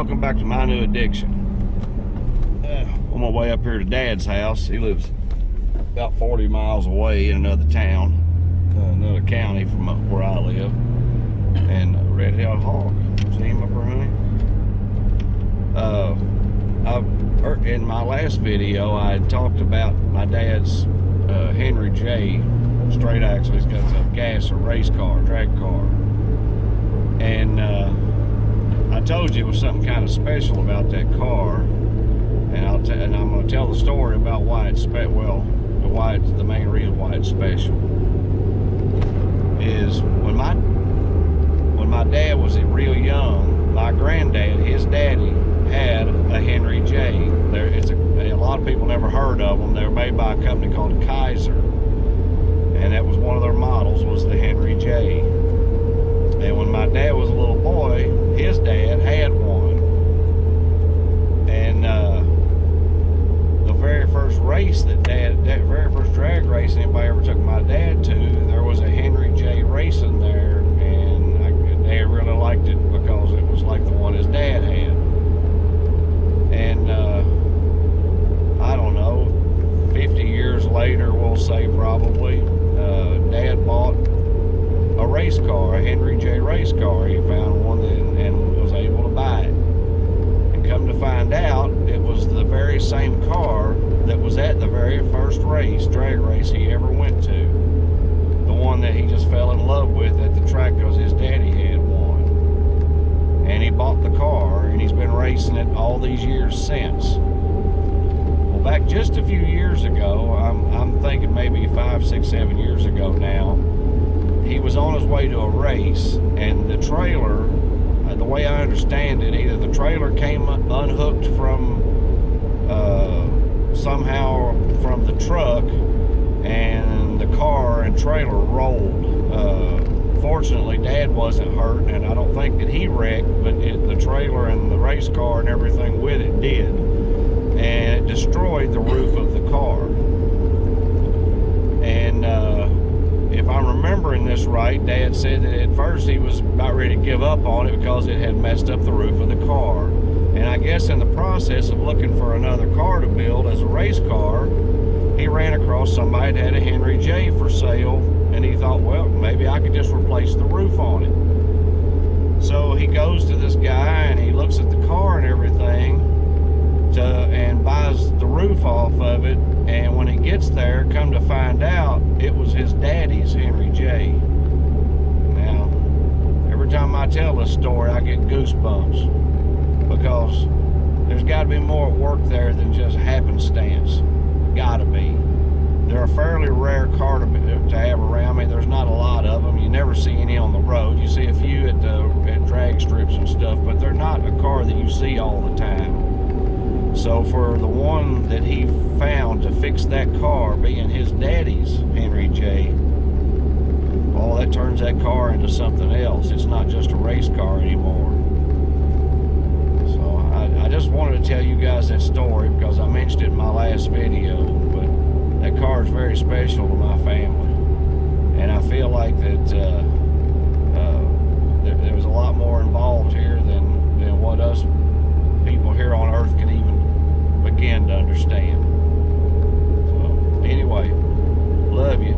welcome back to my new addiction. On my way up here to Dad's house. He lives about 40 miles away in another town, another county from where I live. And red-tailed hawk. See him up there, honey? In my last video, I had talked about my dad's Henry J. straight axle. He's got a GASSER race car, drag car. And I told you it was something kind of special about that car. And I'm going to tell the story about why it's why it's the main reason why it's special. Is when my dad was real young, my granddad, his daddy, had a Henry J. A lot of people never heard of them. They were made by a company called GASSER, and that was one of their models, was the Henry J. And when my dad was a little boy, his dad had one. And the very first race that very first drag race anybody ever took my dad to, there was a Henry J racing there, and Dad really liked it because it was like the one his dad had. And I don't know, 50 years later, we'll say probably, Dad bought a race car, a Henry J race car. He found one and was able to buy it. And come to find out, it was the very same car that was at the very first drag race he ever went to. The one that he just fell in love with at the track because his daddy had one. And he bought the car, and he's been racing it all these years since. Well, back just a few years ago, I'm thinking maybe 5, 6, 7 years ago now, he was on his way to a race, and the trailer, the way I understand it, either the trailer came unhooked from somehow from the truck, and the car and trailer rolled. Fortunately, Dad wasn't hurt, and I don't think that he wrecked, but the trailer and the race car and everything with it did, and it destroyed the roof of the car. And if I'm remembering this right, Dad said that at first he was about ready to give up on it because it had messed up the roof of the car. And I guess in the process of looking for another car to build as a race car, he ran across somebody that had a Henry J for sale, and he thought, well, maybe I could just replace the roof on it. So he goes to this guy and he looks at the car and everything and buys the roof off of it. And when he gets there, come to find out, it was his daddy's Henry J. Now, every time I tell this story, I get goosebumps, because there's got to be more at work there than just happenstance. Gotta be. They're a fairly rare car to have around. I mean, there's not a lot of them. You never see any on the road. You see a few at drag strips and stuff, but they're not a car that you see all the time. So for the one that he found to fix that car being his daddy's Henry J, well, that turns that car into something else. It's not just a race car anymore. So I just wanted to tell you guys that story because I mentioned it in my last video, but that car is very special to my family. And I feel like that there was a lot more involved here than what us people here on Earth can even begin to understand. So anyway, love you.